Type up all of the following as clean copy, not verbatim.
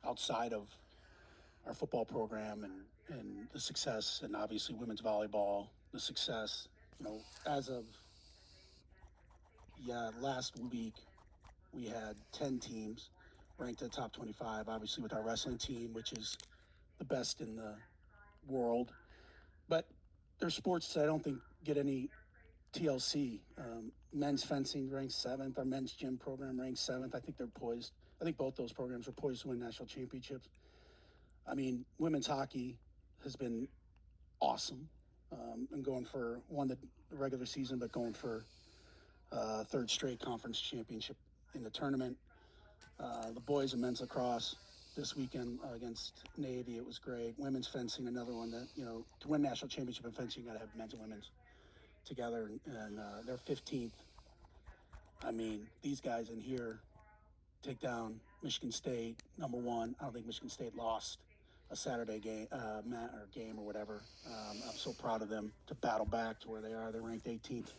outside of our football program and the success, and obviously women's volleyball, the success, as of last week, we had 10 teams ranked in the top 25, obviously with our wrestling team, which is the best in the world. But there's sports that I don't think get any TLC. Men's fencing ranks 7th. Our men's gym program ranks 7th. I think they're poised. I think both those programs are poised to win national championships. I mean, women's hockey has been awesome, and going for the regular season, but going for third straight conference championship in the tournament. The boys and men's lacrosse this weekend against Navy, it was great. Women's fencing, another one that, to win national championship in fencing, you got to have men's and women's together, and they're 15th. I mean, these guys in here take down Michigan State, number 1. I don't think Michigan State lost a Saturday game, game or whatever. I'm so proud of them to battle back to where they are. They're ranked 18th.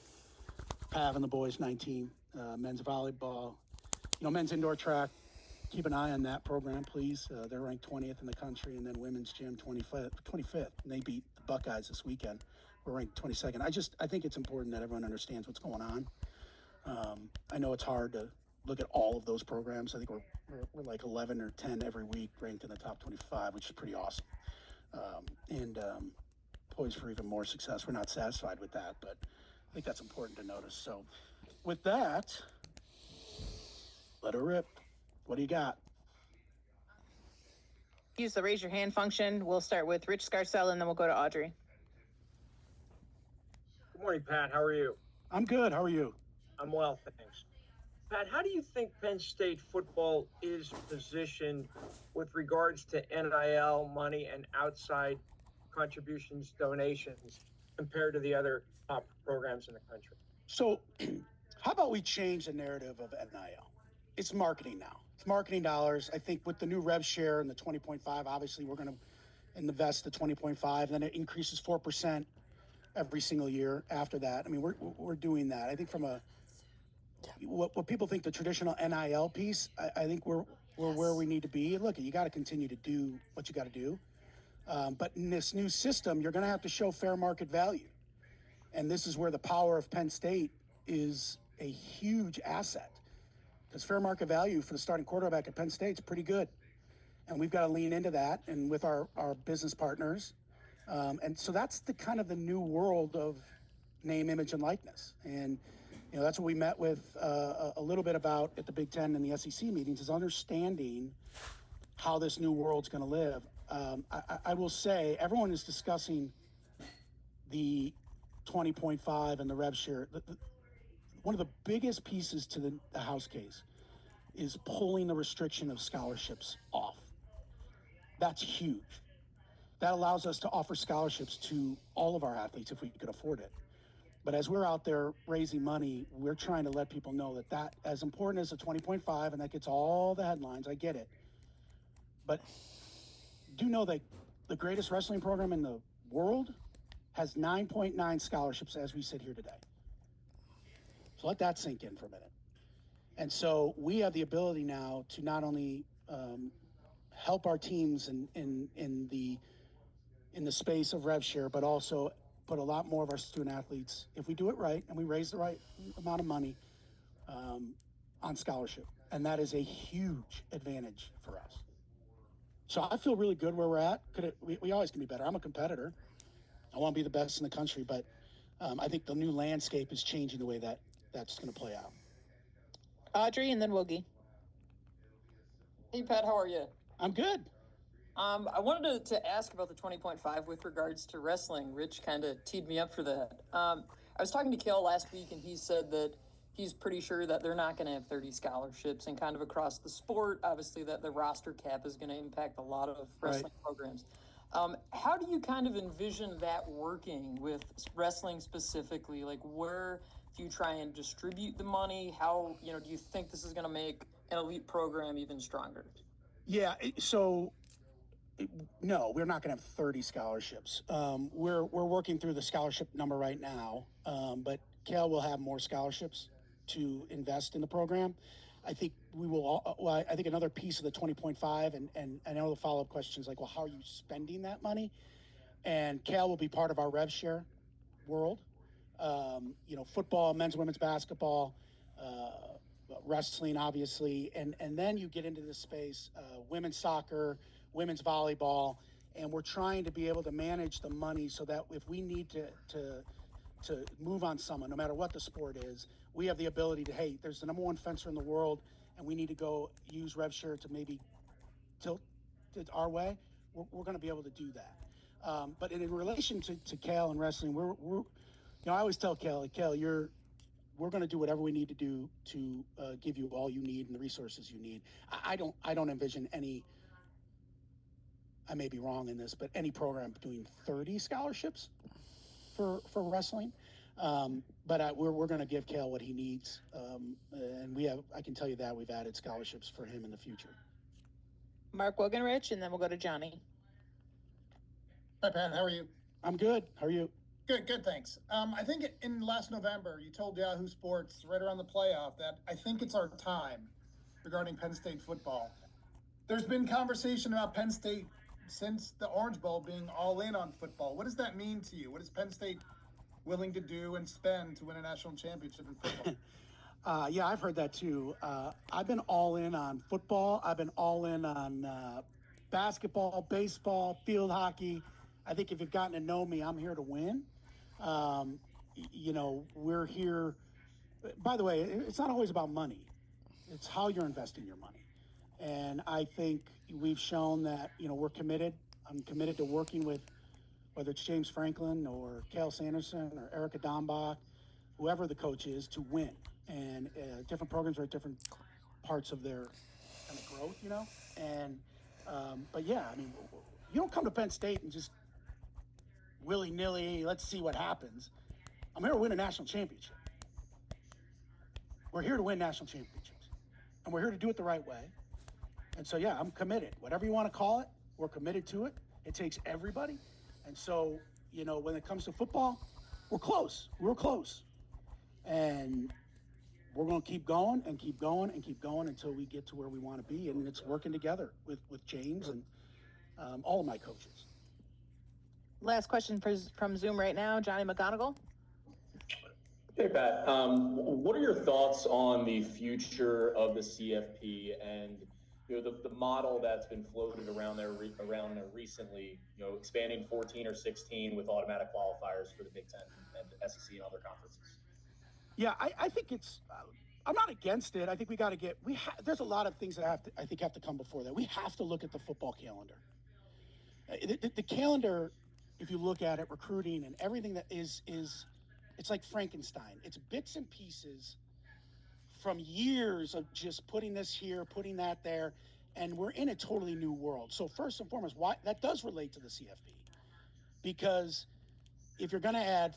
Pav and the boys 19th. Men's volleyball, men's indoor track. Keep an eye on that program, please. They're ranked 20th in the country, and then women's gym 25th. And they beat the Buckeyes this weekend. We're ranked 22nd. I think it's important that everyone understands what's going on. I know it's hard to look at all of those programs. I think we're like 11 or 10 every week ranked in the top 25, which is pretty awesome. And poised for even more success. We're not satisfied with that, but I think that's important to notice. So with that, let her rip. What do you got? Use the raise your hand function. We'll start with Rich Scarcell, and then we'll go to Audrey. Good morning, Pat. How are you? I'm good. How are you? I'm well, thanks. Pat, how do you think Penn State football is positioned with regards to NIL money and outside contributions, donations, compared to the other top programs in the country? So how about we change the narrative of NIL? It's marketing now. It's marketing dollars. I think with the new rev share and the 20.5, obviously we're going to invest the 20.5, then it increases 4% every single year after that. I mean, we're doing that. I think from what people think the traditional NIL piece, I think we're where we need to be. Look, you got to continue to do what you got to do. But in this new system, you're going to have to show fair market value. And this is where the power of Penn State is a huge asset. Because fair market value for the starting quarterback at Penn State is pretty good. And we've got to lean into that and with our business partners. And so that's the kind of the new world of name, image, and likeness. And that's what we met with a little bit about at the Big Ten and the SEC meetings, is understanding how this new world's going to live. I will say everyone is discussing the 20.5 and the rev share. One of the biggest pieces to the House case is pulling the restriction of scholarships off. That's huge. That allows us to offer scholarships to all of our athletes if we could afford it. But as we're out there raising money, we're trying to let people know that as important as the 20.5, and that gets all the headlines, I get it. But do know that the greatest wrestling program in the world has 9.9 scholarships as we sit here today. So let that sink in for a minute. And so we have the ability now to not only help our teams in the space of rev share, but also put a lot more of our student athletes, if we do it right and we raise the right amount of money, on scholarship. And that is a huge advantage for us. So I feel really good where we're at. We always can be better. I'm a competitor. I want to be the best in the country, but I think the new landscape is changing the way that's going to play out. Audrey, and then Woogie. Hey, Pat, how are you? I'm good. I wanted to ask about the 20.5 with regards to wrestling. Rich kind of teed me up for that. I was talking to Cael last week, and he said that he's pretty sure that they're not going to have 30 scholarships, and kind of across the sport, obviously, that the roster cap is going to impact a lot of wrestling programs. How do you kind of envision that working with wrestling specifically? Like, where do you try and distribute the money? How, do you think this is going to make an elite program even stronger? Yeah, no, we're not going to have 30 scholarships. We're working through the scholarship number right now, but Cael will have more scholarships to invest in the program. I think we will. Well, I think another piece of the 20.5, and I know the follow-up question is like, well, how are you spending that money? And Cael will be part of our rev share world. Football, men's, women's basketball, wrestling, obviously, and then you get into this space, women's soccer, women's volleyball, and we're trying to be able to manage the money so that if we need to move on someone, no matter what the sport is, we have the ability to, hey, there's the number one fencer in the world, and we need to go use RevShare to maybe tilt it our way. We're going to be able to do that. But in relation to Cael and wrestling, we're I always tell Cael, we're going to do whatever we need to do to give you all you need and the resources you need. I don't envision any. I may be wrong in this, but any program doing 30 scholarships for wrestling. But we're going to give Cael what he needs, and I can tell you that we've added scholarships for him in the future. Mark Wogenrich, and then we'll go to Johnny. Hi, Penn. How are you? I'm good. How are you? Good, thanks. I think in last November, you told Yahoo Sports right around the playoff that I think it's our time regarding Penn State football. There's been conversation about Penn State since the Orange Bowl being all in on football. What does that mean to you? What is Penn State willing to do and spend to win a national championship in football? Yeah, I've heard that too. I've been all in on football. I've been all in on basketball, baseball, field hockey. I think if you've gotten to know me, I'm here to win. We're here. By the way, it's not always about money. It's how you're investing your money. And I think we've shown that, we're committed. I'm committed to working with, whether it's James Franklin or Cael Sanderson or Erica Dombach, whoever the coach is, to win. And different programs are at different parts of their kind of growth, And, but yeah, you don't come to Penn State and just willy-nilly, let's see what happens. I'm here to win a national championship. We're here to win national championships. And we're here to do it the right way. And so, yeah, I'm committed. Whatever you want to call it, we're committed to it. It takes everybody. And so, when it comes to football, we're close. We're close. And we're going to keep going and keep going and keep going until we get to where we want to be. And it's working together with James and all of my coaches. Last question from Zoom right now, Johnny McGonigal. Hey, Pat. What are your thoughts on the future of the CFP and the model that's been floated around there recently? Expanding 14 or 16 with automatic qualifiers for the Big Ten and SEC and other conferences. Yeah, I think it's. I'm not against it. I think we got to get. There's a lot of things that have to come before that. We have to look at the football calendar. The calendar, if you look at it, recruiting and everything that is it's like Frankenstein. It's bits and pieces from years of just putting this here, putting that there, and we're in a totally new world. So first and foremost, why that does relate to the CFP, because if you're going to add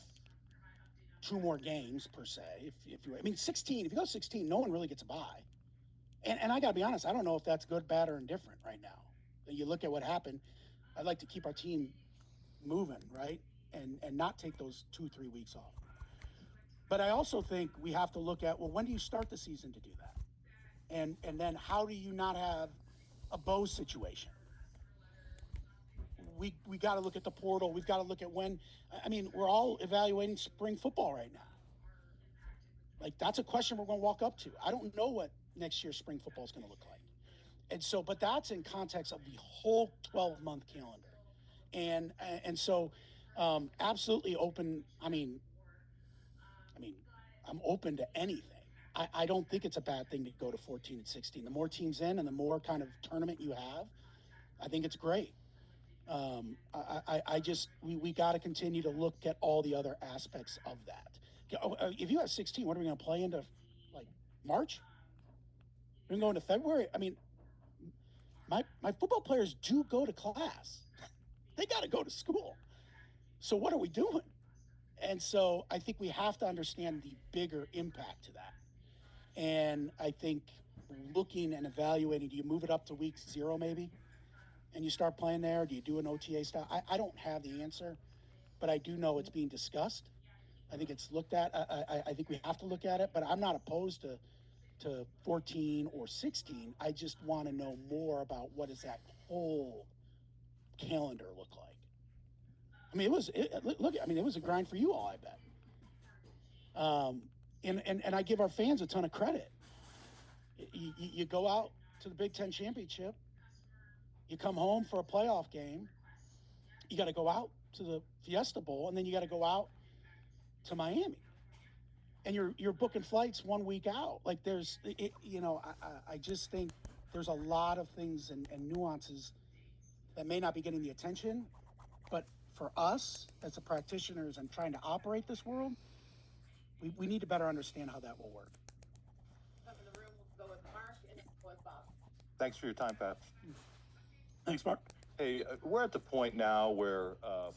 2 more games per se, if you 16, if you go 16, no one really gets a bye. And I got to be honest, I don't know if that's good, bad, or indifferent right now. You look at what happened. I'd like to keep our team moving, right? And not take those 2-3 weeks off. But I also think we have to look at, well, when do you start the season to do that? And then how do you not have a bow situation? We got to look at the portal. We've got to look at when. We're all evaluating spring football right now. Like, that's a question we're going to walk up to. I don't know what next year's spring football is going to look like. And so, but that's in context of the whole 12-month calendar. And so, absolutely open. I'm open to anything. I don't think it's a bad thing to go to 14 and 16. The more teams in and the more kind of tournament you have, I think it's great. We got to continue to look at all the other aspects of that. If you have 16, what are we going to play into, like, March? We're going to go into February? My football players do go to class. They got to go to school. So what are we doing? And so I think we have to understand the bigger impact to that. And I think looking and evaluating, do you move it up to week 0 maybe? And you start playing there? Do you do an OTA style? I don't have the answer, but I do know it's being discussed. I think it's looked at. I think we have to look at it, but I'm not opposed to to 14 or 16. I just want to know more about what does that whole calendar look like. I mean, it was a grind for you all, I bet. And I give our fans a ton of credit. You go out to the Big Ten championship, you come home for a playoff game, you got to go out to the Fiesta Bowl, and then you got to go out to Miami, and you're booking flights 1 week out. Like I just think there's a lot of things and nuances that may not be getting the attention, but for us as a practitioners and trying to operate this world, we need to better understand how that will work. Up in the room, we'll go with Mark and then go with Bob. Thanks for your time, Pat. Thanks, Mark. Hey, we're at the point now where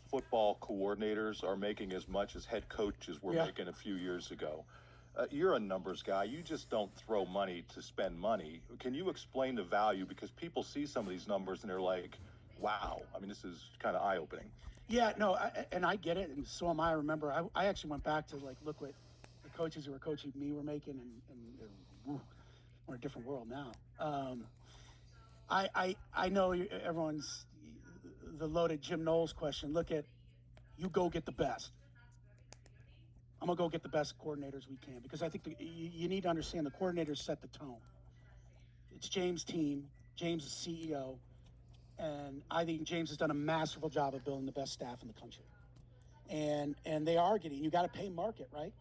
football coordinators are making as much as head coaches were making a few years ago. You're a numbers guy. You just don't throw money to spend money. Can you explain the value? Because people see some of these numbers and they're like, wow. I mean, this is kind of eye-opening. Yeah, no, I get it, and so am I. Remember, I actually went back to look what the coaches who were coaching me were making, and we're in a different world now. I know everyone's the loaded Jim Knowles question. Look at, you go get the best. I'm gonna go get the best coordinators we can, because I think you need to understand the coordinators set the tone. It's James' team. James is CEO. And I think James has done a masterful job of building the best staff in the country. And they are you got to pay market, right?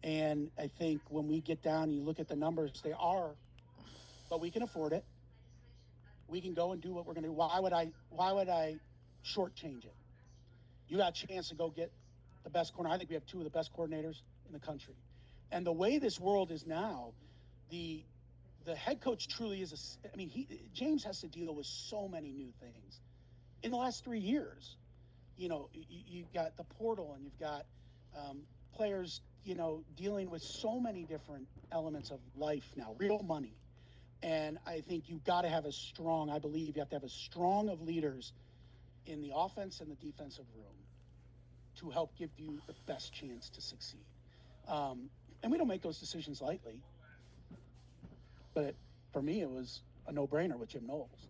And I think when we get down and you look at the numbers, they are, but we can afford it. We can go and do what we're going to do. Why would I shortchange it? You got a chance to go get the best corner. I think we have two of the best coordinators in the country. And the way this world is now, the head coach truly is James has to deal with so many new things in the last 3 years. You've got the portal, and you've got players, dealing with so many different elements of life now, real money. And I think you've got to have I believe you have to have a strong of leaders in the offense and the defensive room to help give you the best chance to succeed. And we don't make those decisions lightly. But for me, it was a no-brainer with Jim Knowles.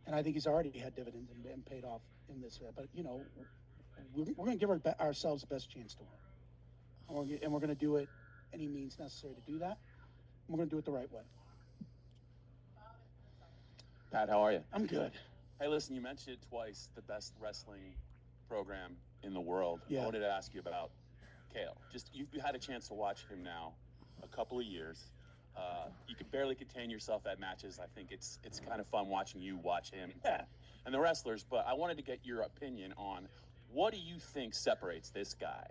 And I think he's already had dividends and paid off in this. But, we're going to give ourselves the best chance to win. And we're going to do it any means necessary to do that. And we're going to do it the right way. Pat, how are you? I'm good. Hey, listen, you mentioned it twice, the best wrestling program in the world. Yeah. I wanted to ask you about Cael. Just, you've had a chance to watch him now a couple of years. You can barely contain yourself at matches. I think it's kind of fun watching you watch him and the wrestlers. But I wanted to get your opinion on, what do you think separates this guy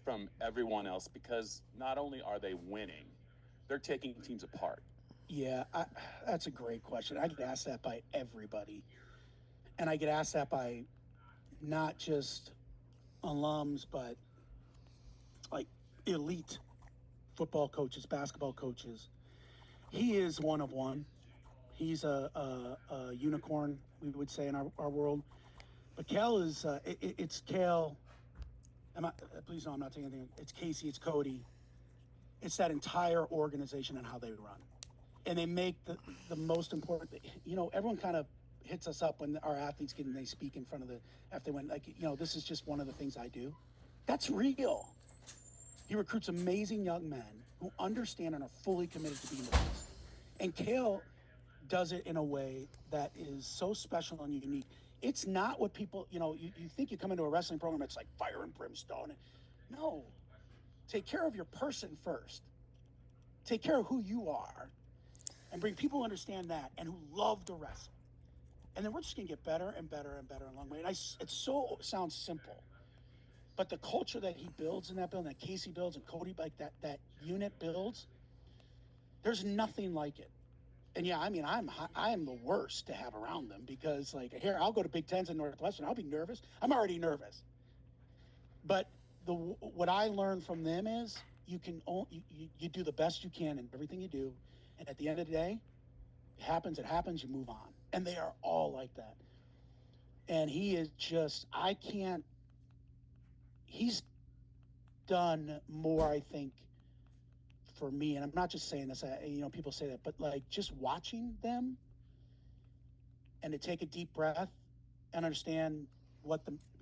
from everyone else? Because not only are they winning, they're taking teams apart. Yeah, that's a great question. I get asked that by everybody. And I get asked that by not just alums, but like elite football coaches, basketball coaches. He is one of one. He's a unicorn, we would say, in our world. But Cael is, it's Cael. Please no, I'm not saying anything. It's Casey, it's Cody. It's that entire organization and how they run. And they make the most important, everyone kind of hits us up when our athletes they speak in front of after they win, this is just one of the things I do. That's real. He recruits amazing young men who understand and are fully committed to being the best. And Cael does it in a way that is so special and unique. It's not what people, you think you come into a wrestling program, it's like fire and brimstone. No. Take care of your person first. Take care of who you are. And bring people who understand that and who love to wrestle. And then we're just going to get better and better and better along the way. And it sounds simple. But the culture that he builds in that building, that Casey builds and Cody, like that unit builds, there's nothing like it. And yeah, I am the worst to have around them, because here, I'll go to Big Tens and Northwestern, I'll be nervous. I'm already nervous. But what I learned from them is you do the best you can in everything you do. And at the end of the day, it happens, you move on. And they are all like that. And he is just, he's done more, I think, for me, and I'm not just saying this, people say that, but like just watching them and to take a deep breath and understand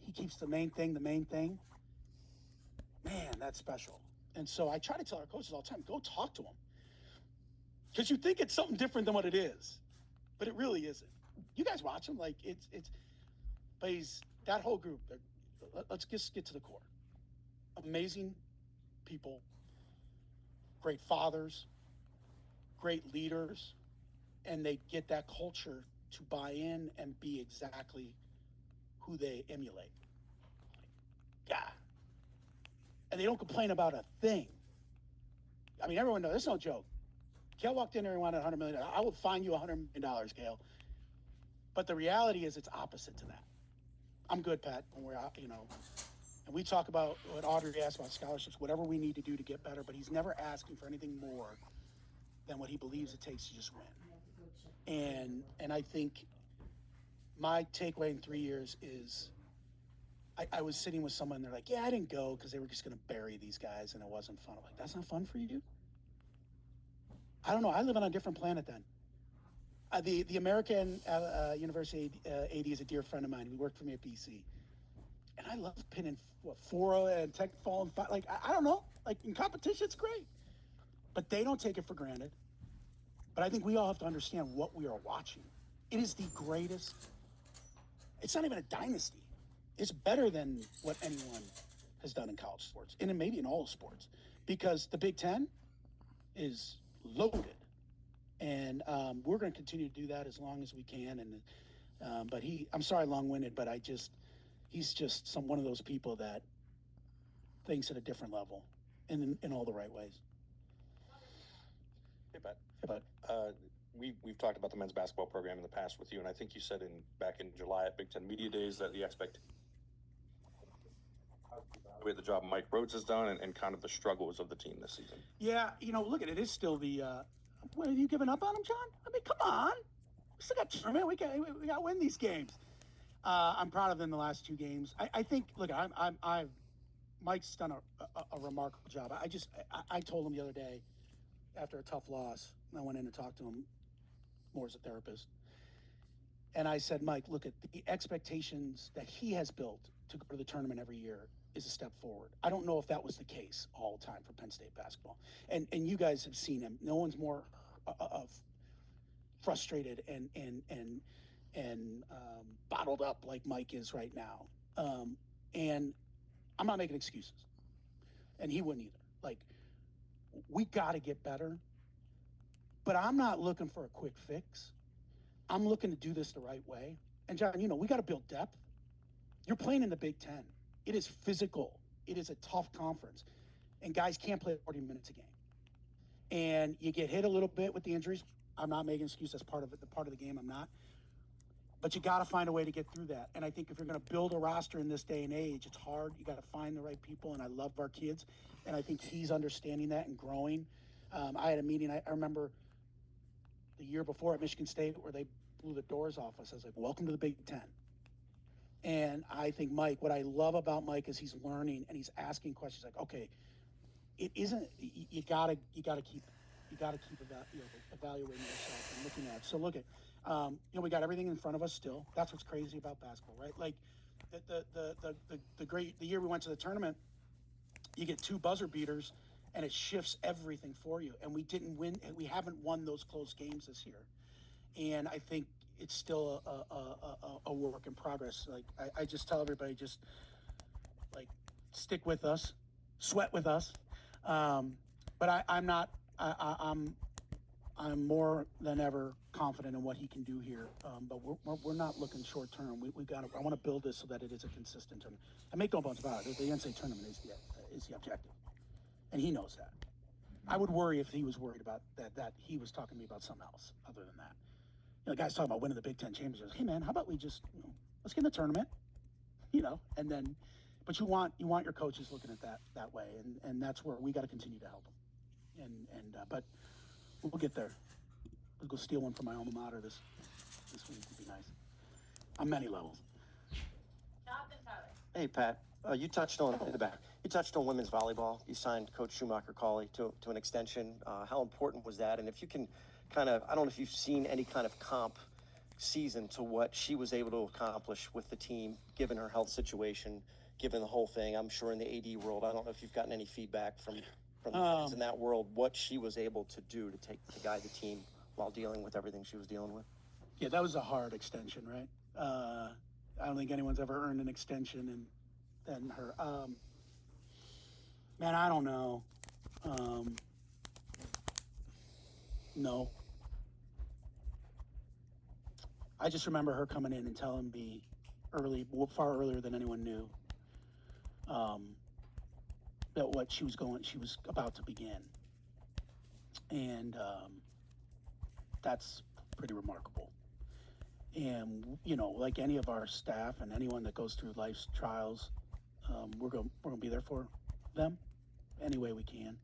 he keeps the main thing, man, that's special. And so I try to tell our coaches all the time, go talk to them. Because you think it's something different than what it is, but it really isn't. You guys watch him, like but that whole group. Let's just get to the core. Amazing people, great fathers, great leaders, and they get that culture to buy in and be exactly who they emulate. Yeah. And they don't complain about a thing. I mean, everyone knows, it's no joke. Cael walked in there and wanted $100 million. I will fine you $100 million, Cael. But the reality is it's opposite to that. I'm good, Pat, when we're out, and we talk about what Audrey asked about scholarships, whatever we need to do to get better, but he's never asking for anything more than what he believes it takes to just win. And I think my takeaway in 3 years is I was sitting with someone and they're like, yeah, I didn't go because they were just going to bury these guys and it wasn't fun. I'm like, that's not fun for you? I don't know. I live on a different planet then. The American University AD is a dear friend of mine. He worked for me at BC. And I love pinning Fora and Tech Fall and like, I don't know. Like in competition, it's great. But they don't take it for granted. But I think we all have to understand what we are watching. It is the greatest. It's not even a dynasty. It's better than what anyone has done in college sports, and maybe in all sports, because the Big Ten is loaded. And we're going to continue to do that as long as we can. And but I'm sorry, long-winded, but he's just one of those people that thinks at a different level, in all the right ways. Hey, Pat. Hey, bud. We've talked about the men's basketball program in the past with you, and I think you said back in July at Big Ten Media Days that the the job Mike Rhodes has done and kind of the struggles of the team this season. Yeah, look at it. It is still the. What, have you given up on him, John? I mean, come on. We still got tournament. We got to win these games. I'm proud of them the last 2 games. I think. Look, Mike's done a remarkable job. I told him the other day, after a tough loss, I went in and talked to him more as a therapist. And I said, Mike, look at the expectations that he has built to go to the tournament every year is a step forward. I don't know if that was the case all the time for Penn State basketball. And you guys have seen him. No one's more frustrated and bottled up like Mike is right now. And I'm not making excuses. And he wouldn't either. Like, we got to get better. But I'm not looking for a quick fix. I'm looking to do this the right way. And John, we got to build depth. You're playing in the Big Ten. It is physical. It is a tough conference. And guys can't play 40 minutes a game. And you get hit a little bit with the injuries. I'm not making an excuse. That's part of it. The part of the game I'm not. But you got to find a way to get through that. And I think if you're going to build a roster in this day and age, it's hard. You got to find the right people. And I love our kids. And I think he's understanding that and growing. I had a meeting. I remember the year before at Michigan State where they blew the doors off us. I was like, welcome to the Big Ten. And I think what I love about Mike is he's learning and he's asking questions like, okay, it isn't, you gotta keep evaluating yourself and looking at it. So look at, we got everything in front of us still. That's what's crazy about basketball, right? Like the year we went to the tournament, you get 2 buzzer beaters and it shifts everything for you. And we didn't win, and we haven't won those close games this year. And I think it's still a work in progress. Like I just tell everybody, just like stick with us, sweat with us. But I'm more than ever confident in what he can do here. But we're not looking short term. I want to build this so that it is a consistent tournament. And make no bones about it, the NCAA tournament is the objective, and he knows that. I would worry if he was worried about that he was talking to me about something else other than that. The guy's talking about winning the Big Ten championship. Hey man, how about we just let's get in the tournament, and then, but you want your coaches looking at that way, and that's where we got to continue to help them, but we'll get there. We'll go steal one from my alma mater this week. Would be nice on many levels. Jonathan Tyler. Hey, Pat. You touched on in the back. You touched on women's volleyball. You signed Coach Schumacher-Cawley to an extension. How important was that? And if you can kind of, I don't know if you've seen any kind of comp season to what she was able to accomplish with the team, given her health situation, given the whole thing. I'm sure in the AD world, I don't know if you've gotten any feedback from the fans in that world, what she was able to do to guide the team while dealing with everything she was dealing with. Yeah, that was a hard extension, right? I don't think anyone's ever earned an extension than her. Man, I don't know. No. I just remember her coming in and telling me far earlier than anyone knew, that what she was about to begin. And that's pretty remarkable. And, you know, like any of our staff and anyone that goes through life's trials, we're going to be there for them any way we can.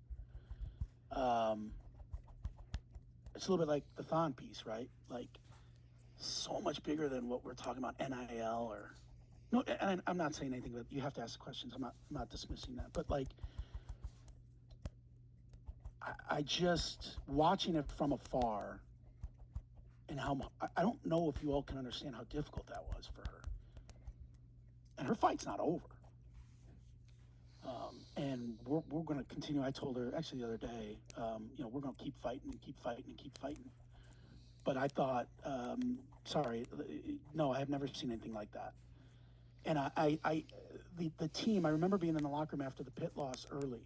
It's a little bit like the Thon piece, right? Like, so much bigger than what we're talking about, NIL or no. And I'm not saying anything, but you have to ask questions. I'm not dismissing that, but like, I just watching it from afar, and I don't know if you all can understand how difficult that was for her. And her fight's not over. And we're going to continue. I told her actually the other day, you know, we're going to keep fighting and keep fighting and keep fighting. But I thought, sorry, no, I have never seen anything like that. And the team, I remember being in the locker room after the pit loss early.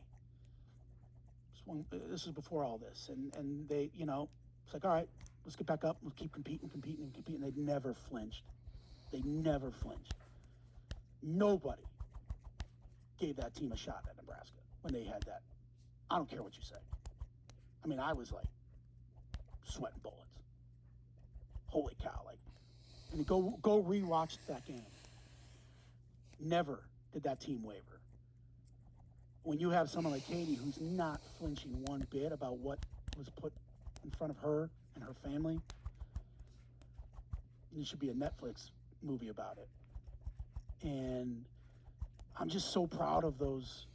This is before all this. And they, you know, it's like, all right, let's get back up. We'll keep competing. They never flinched. Nobody gave that team a shot at Nebraska when they had that. I don't care what you say. I mean, I was like sweating bullets. Holy cow, like, and go rewatch that game. Never did that team waver. When you have someone like Katie who's not flinching one bit about what was put in front of her and her family, there should be a Netflix movie about it. And I'm just so proud of those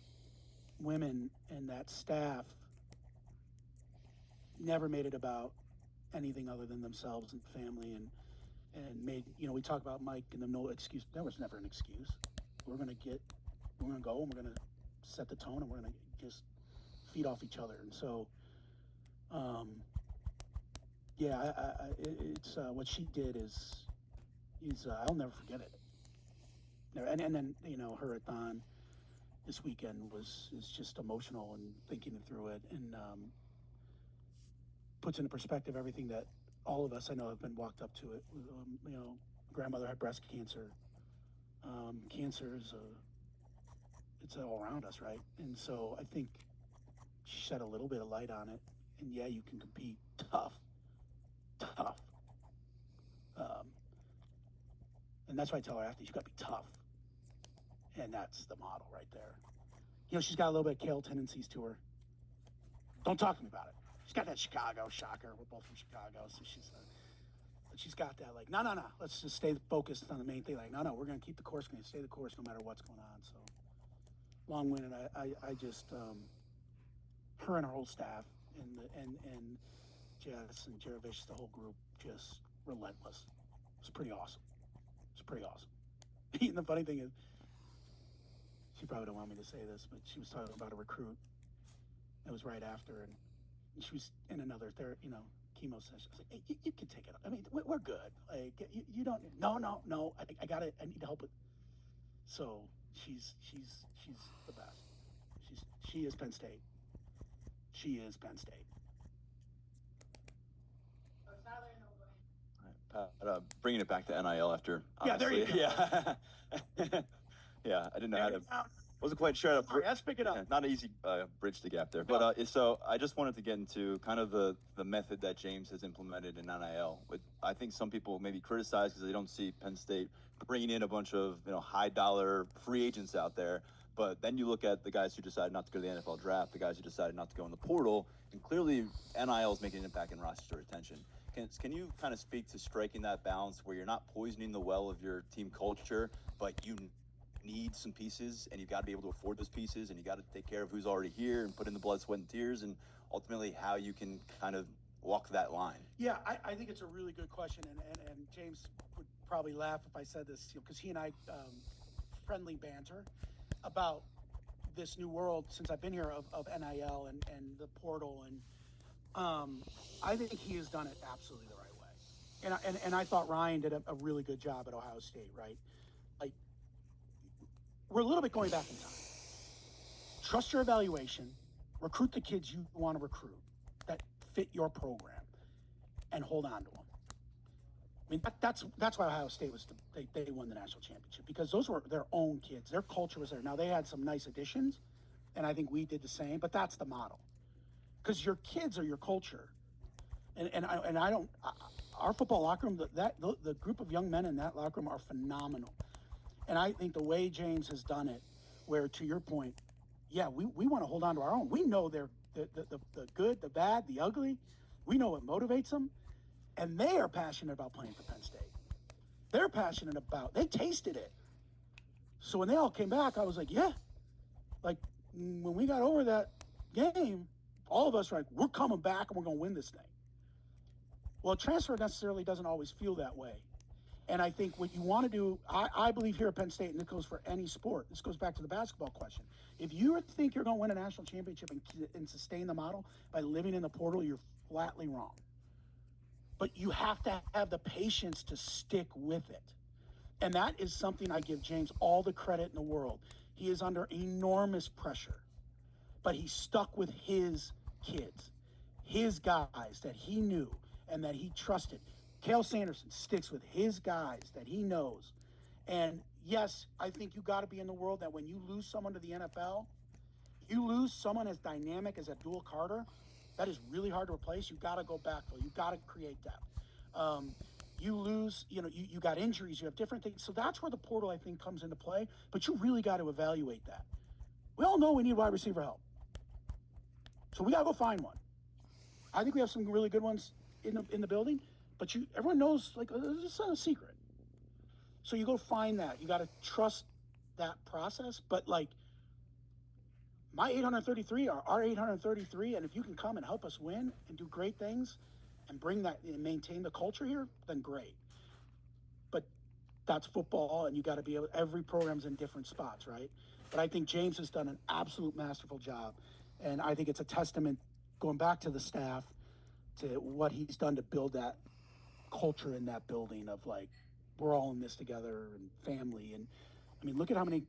women and that staff. Never made it about anything other than themselves and family, and made, you know, we talk about Mike and the no excuse. There was never an excuse. We're gonna go and we're gonna set the tone, and we're gonna just feed off each other. And so, yeah, it's what she did is I'll never forget it. And then, you know, her at Don this weekend is just emotional, and thinking through it, and puts into perspective everything that all of us I know have been walked up to it. You know, grandmother had breast cancer. Cancer is it's all around us, right? And so I think she shed a little bit of light on it. And yeah, you can compete tough. And that's why I tell her athletes, you got to be tough. And that's the model right there. You know, she's got a little bit of Cael tendencies to her. Don't talk to me about it. She's got that Chicago shocker. We're both from Chicago, so she's got that, like, no, let's just stay focused on the main thing. Like, no, we're going to keep the course, going to stay the course no matter what's going on. So, long-winded. I just, her and her whole staff, and Jess and Jeravish, the whole group, just relentless. It's pretty awesome. And the funny thing is, she probably don't want me to say this, but she was talking about a recruit. It was right after, and she was in another chemo session. I was like, hey, you can take it. I mean, we're good. Like, you don't. No. I got it. I need to help it. So she's the best. She is Penn State. Bringing it back to NIL after. Yeah, there you go. Yeah. Yeah, I didn't know how to. Wasn't quite sure. Sorry, let's pick it up. Yeah, not an easy bridge to gap there, but so I just wanted to get into kind of the method that James has implemented in NIL. I think some people maybe criticize because they don't see Penn State bringing in a bunch of high dollar free agents out there. But then you look at the guys who decided not to go to the NFL draft, the guys who decided not to go in the portal, and clearly NIL is making an impact in roster retention. Can you kind of speak to striking that balance where you're not poisoning the well of your team culture, but you need some pieces, and you've got to be able to afford those pieces, and you got to take care of who's already here and put in the blood, sweat, and tears, and ultimately how you can kind of walk that line. Yeah, I think it's a really good question, and James would probably laugh if I said this, because he and I friendly banter about this new world since I've been here of NIL and the portal, and I think he has done it absolutely the right way. And I thought Ryan did a really good job at Ohio State, right? Like, we're a little bit going back in time. Trust your evaluation, recruit the kids you want to recruit that fit your program, and hold on to them. I mean, that's why Ohio State they won the national championship, because those were their own kids. Their culture was there. Now, they had some nice additions, and I think we did the same, but that's the model. Because your kids are your culture. Our football locker room, the group of young men in that locker room are phenomenal. And I think the way James has done it, where, to your point, yeah, we want to hold on to our own. We know they're the good, the bad, the ugly. We know what motivates them. And they are passionate about playing for Penn State. They're passionate about, they tasted it. So when they all came back, I was like, yeah. Like, when we got over that game, all of us were like, we're coming back and we're going to win this thing. Well, transfer necessarily doesn't always feel that way. And I think what you want to do, I believe here at Penn State, and this goes for any sport, this goes back to the basketball question. If you think you're going to win a national championship and sustain the model by living in the portal, you're flatly wrong. But you have to have the patience to stick with it. And that is something I give James all the credit in the world. He is under enormous pressure, but he stuck with his kids, his guys that he knew and that he trusted. Cael Sanderson sticks with his guys that he knows. And yes, I think you got to be in the world that when you lose someone to the NFL, you lose someone as dynamic as Abdul Carter, that is really hard to replace. You got to go backfill. You got to create depth. You lose, you got injuries, you have different things. So that's where the portal, I think, comes into play. But you really got to evaluate that. We all know we need wide receiver help. So we got to go find one. I think we have some really good ones in the building. But everyone knows, like, it's not a secret. So you go find that. You got to trust that process. But, like, my 833 are our 833, and if you can come and help us win and do great things and bring that and maintain the culture here, then great. But that's football, and you got to be able. Every program's in different spots, right? But I think James has done an absolute masterful job, and I think it's a testament, going back to the staff, to what he's done to build that culture in that building of, like, we're all in this together and family. And I mean, look at how many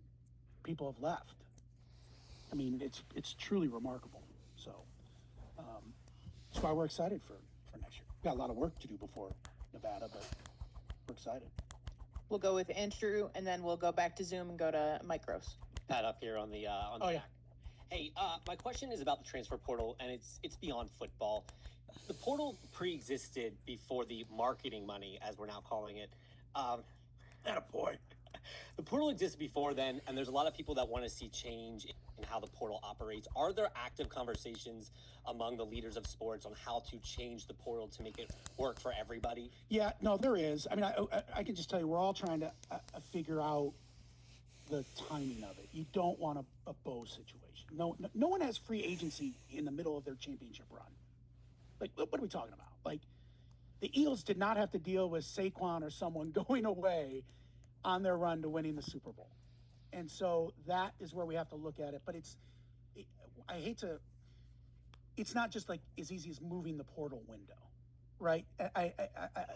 people have left. I mean, it's truly remarkable. So that's why we're excited for next year. We've got a lot of work to do before Nevada, but we're excited. We'll go with Andrew, and then we'll go back to Zoom and go to Mike Gross. Pat up here on the Oh, yeah. back. Hey, my question is about the transfer portal, and it's beyond football. The portal pre-existed before the marketing money, as we're now calling it. Attaboy. The portal existed before then, and there's a lot of people that want to see change in how the portal operates. Are there active conversations among the leaders of sports on how to change the portal to make it work for everybody? Yeah, no, there is. I mean, I can just tell you, we're all trying to figure out the timing of it. You don't want a Bo situation. No one has free agency in the middle of their championship run. Like, what are we talking about? Like, the Eagles did not have to deal with Saquon or someone going away on their run to winning the Super Bowl. And so that is where we have to look at it. But it's not just like as easy as moving the portal window, right? I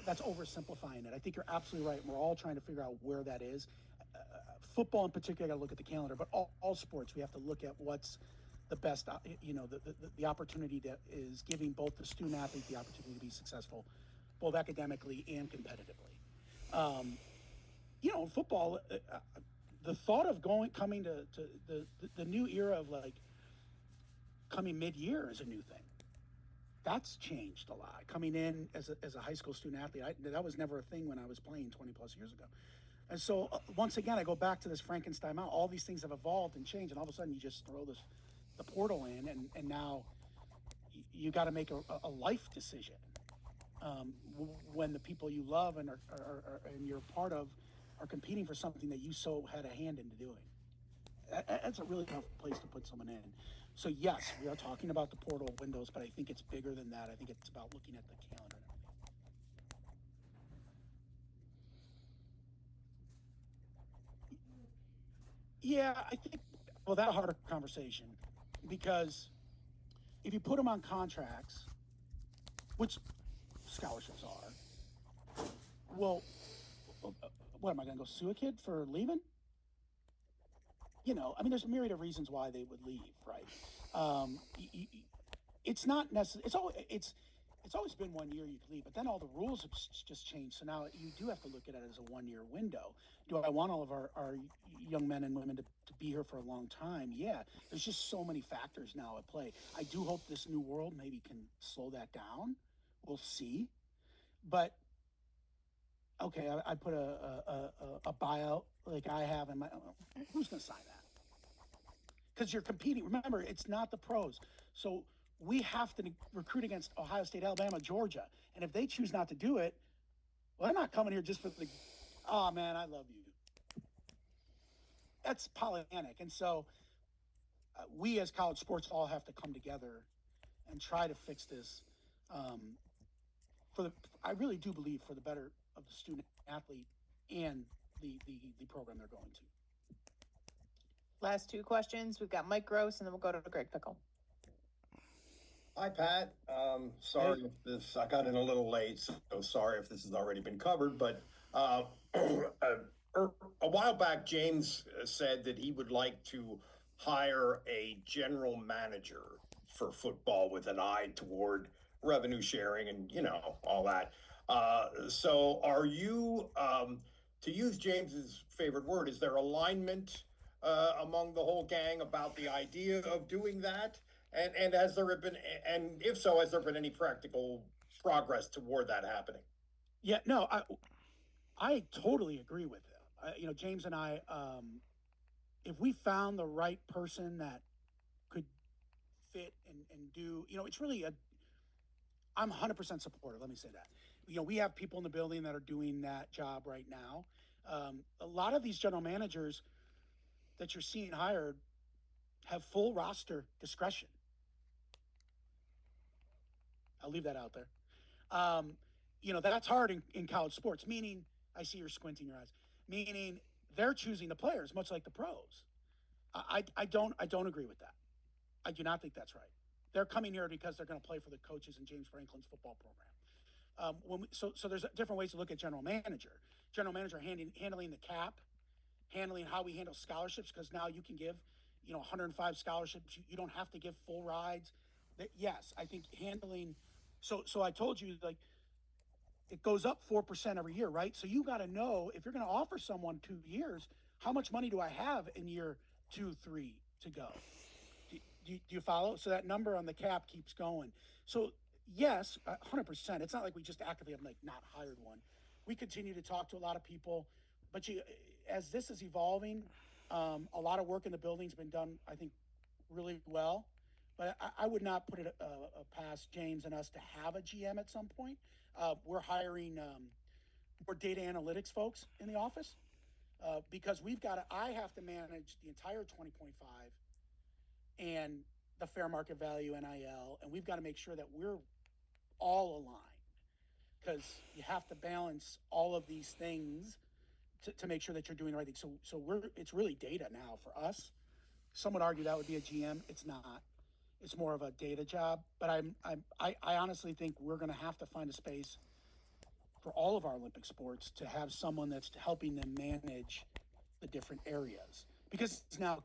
that's oversimplifying it. I think you're absolutely right. We're all trying to figure out where that is. Football in particular, got to look at the calendar, but all sports, we have to look at what's the best, the opportunity that is giving both the student athlete the opportunity to be successful, both academically and competitively. Football, the thought of coming to the new era of, like, coming mid-year is a new thing. That's changed a lot. Coming in as a high school student athlete, that was never a thing when I was playing 20 plus years ago. And so once again, I go back to this Frankenstein model. All these things have evolved and changed, and all of a sudden you just throw the portal in, and now you got to make a life decision when the people you love and are and you're part of are competing for something that you so had a hand into doing. That's a really tough place to put someone in. So yes, we are talking about the portal windows, but I think it's bigger than that. I think it's about looking at the calendar and everything. Yeah, I think, well, that's a harder conversation because if you put them on contracts, which scholarships are, well, what am I going to go sue a kid for leaving? You know, I mean, there's a myriad of reasons why they would leave, right? It's not necessary. It's always been 1 year you can leave, but then all the rules have just changed. So now you do have to look at it as a 1 year window. Do I want all of our young men and women to be here for a long time? Yeah, there's just so many factors now at play. I do hope this new world maybe can slow that down. We'll see. But okay, I put a buyout like I have in my. Who's going to sign that? Because you're competing. Remember, it's not the pros. So we have to recruit against Ohio State, Alabama, Georgia. And if they choose not to do it, well, they're not coming here just for the, oh, man, I love you. That's Pollyannic. And so we as college sports all have to come together and try to fix this I really do believe for the better of the student athlete and the program they're going to. Last two questions. We've got Mike Gross, and then we'll go to Greg Pickle. Hi, Pat. Sorry if this, I got in a little late, so sorry if this has already been covered, but a while back, James said that he would like to hire a general manager for football with an eye toward revenue sharing and, you know, all that. So are you, to use James's favorite word, is there alignment among the whole gang about the idea of doing that? And has there been, and if so, has there been any practical progress toward that happening? Yeah, no, I totally agree with him. You know, James and I, if we found the right person that could fit and do, you know, it's really I'm 100% supportive. Let me say that. You know, we have people in the building that are doing that job right now. A lot of these general managers that you're seeing hired have full roster discretion. I'll leave that out there. You know, that's hard in college sports, meaning, I see you're squinting your eyes, meaning they're choosing the players, much like the pros. I don't agree with that. I do not think that's right. They're coming here because they're going to play for the coaches in James Franklin's football program. So there's different ways to look at general manager. General manager handling the cap, handling how we handle scholarships, because now you can give, you know, 105 scholarships. You don't have to give full rides. Yes, I think handling. So I told you, like, it goes up 4% every year, right? So you got to know if you're going to offer someone 2 years, how much money do I have in year 2, 3 to go? Do you follow? So that number on the cap keeps going. So yes, 100%. It's not like we just actively have like not hired one. We continue to talk to a lot of people, but as this is evolving, a lot of work in the building's been done, I think, really well. But I would not put it past James and us to have a GM at some point. We're hiring more data analytics folks in the office because I have to manage the entire 20.5 and the fair market value NIL, and we've got to make sure that we're all aligned because you have to balance all of these things to make sure that you're doing the right thing. So it's really data now for us. Some would argue that would be a GM. It's not. It's more of a data job. But I honestly think we're going to have to find a space for all of our Olympic sports to have someone that's helping them manage the different areas because it's now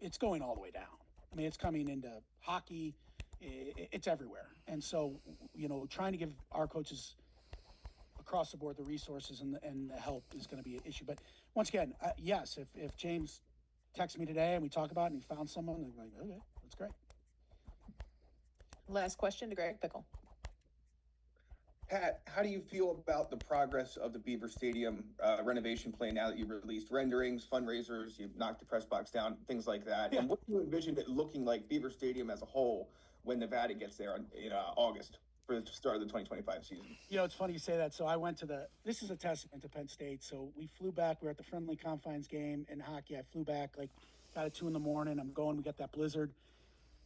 it's going all the way down. I mean, it's coming into hockey. It's everywhere. And so, you know, trying to give our coaches across the board the resources and the help is going to be an issue. But once again, yes, if James texts me today and we talk about it and he found someone, I'm like, okay, that's great. Last question to Greg Pickle. Pat, how do you feel about the progress of the Beaver Stadium renovation plan now that you've released renderings, fundraisers, you've knocked the press box down, things like that? Yeah. And what do you envision it looking like, Beaver Stadium as a whole, when Nevada gets there in August? for the start of the 2025 season. You know, it's funny you say that. So I went to this is a testament to Penn State. So we flew back. We were at the friendly confines game in hockey. I flew back like about at 2 a.m. I'm going, we got that blizzard.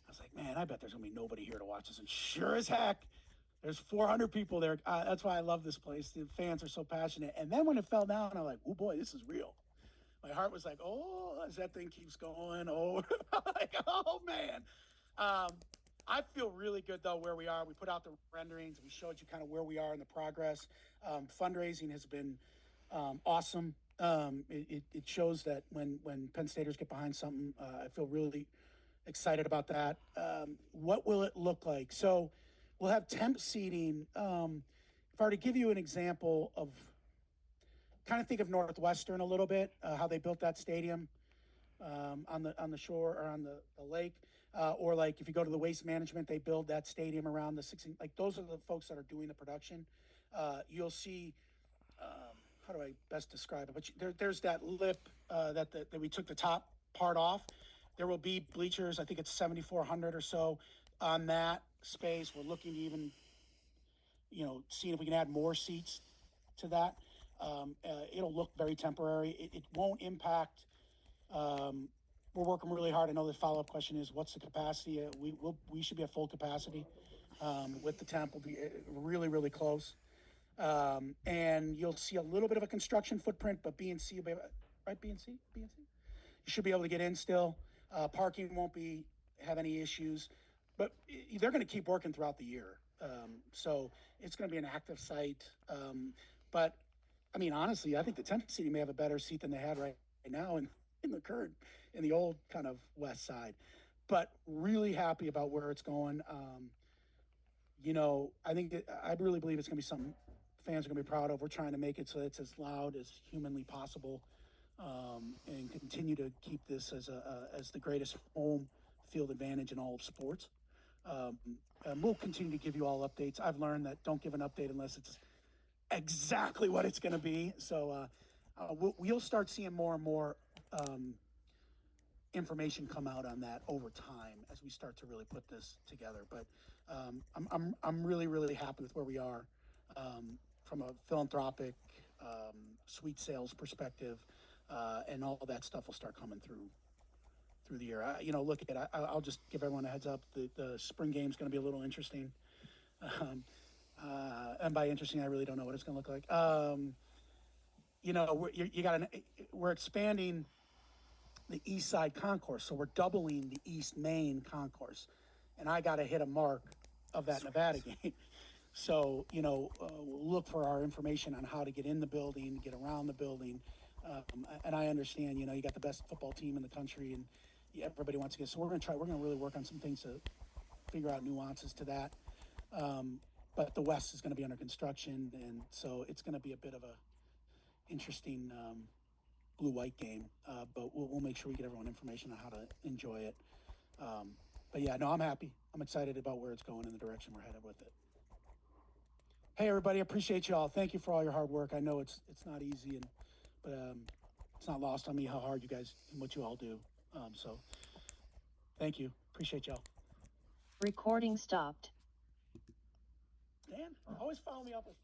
I was like, man, I bet there's going to be nobody here to watch this. And sure as heck, there's 400 people there. That's why I love this place. The fans are so passionate. And then when it fell down, I'm like, oh boy, this is real. My heart was like, oh, as that thing keeps going, oh, like, oh man. I feel really good though where we are. We put out the renderings. We showed you kind of where we are in the progress. Fundraising has been awesome. It shows that when Penn Staters get behind something, I feel really excited about that. What will it look like? So we'll have temp seating. If I were to give you an example of, kind of think of Northwestern a little bit, how they built that stadium on the shore or on the lake, or like if you go to the Waste Management, they build that stadium around the 16. Like those are the folks that are doing the production. You'll see. How do I best describe it? But there's that lip that we took the top part off. There will be bleachers. I think it's 7,400 or so on that space. We're looking to even, seeing if we can add more seats to that. It'll look very temporary. It won't impact. We're working really hard. I know the follow-up question is, what's the capacity? We should be at full capacity with the temp. We'll be really, really close. And you'll see a little bit of a construction footprint, but B&C will be, right, B&C? You should be able to get in still. Parking won't have any issues, but they're going to keep working throughout the year. So it's going to be an active site. But I mean, honestly, I think the temp city may have a better seat than they had right now in the old kind of west side. But really happy about where it's going. I really believe it's going to be something fans are going to be proud of. We're trying to make it so it's as loud as humanly possible, and continue to keep this as the greatest home field advantage in all of sports. And we'll continue to give you all updates. I've learned that don't give an update unless it's exactly what it's going to be. So we'll start seeing more and more information come out on that over time as we start to really put this together. But I'm really, really happy with where we are from a philanthropic, suite sales perspective, and all of that stuff will start coming through the year. I'll just give everyone a heads up. The spring game is going to be a little interesting. And by interesting, I really don't know what it's going to look like. We're expanding the East Side Concourse, so we're doubling the East Main Concourse, and I got to hit a mark of that Nevada game. So we'll look for our information on how to get in the building, get around the building, and I understand. You got the best football team in the country, and everybody wants to get. So we're going to really work on some things to figure out nuances to that. But the West is going to be under construction, and so it's going to be a bit of a interesting blue-white game. But we'll make sure we get everyone information on how to enjoy it. But yeah, no, I'm happy. I'm excited about where it's going and the direction we're headed with it. Hey, everybody, appreciate you all. Thank you for all your hard work. I know it's not easy, but it's not lost on me how hard you guys and what you all do. So thank you. Appreciate y'all. Recording stopped. Dan, always follow me up with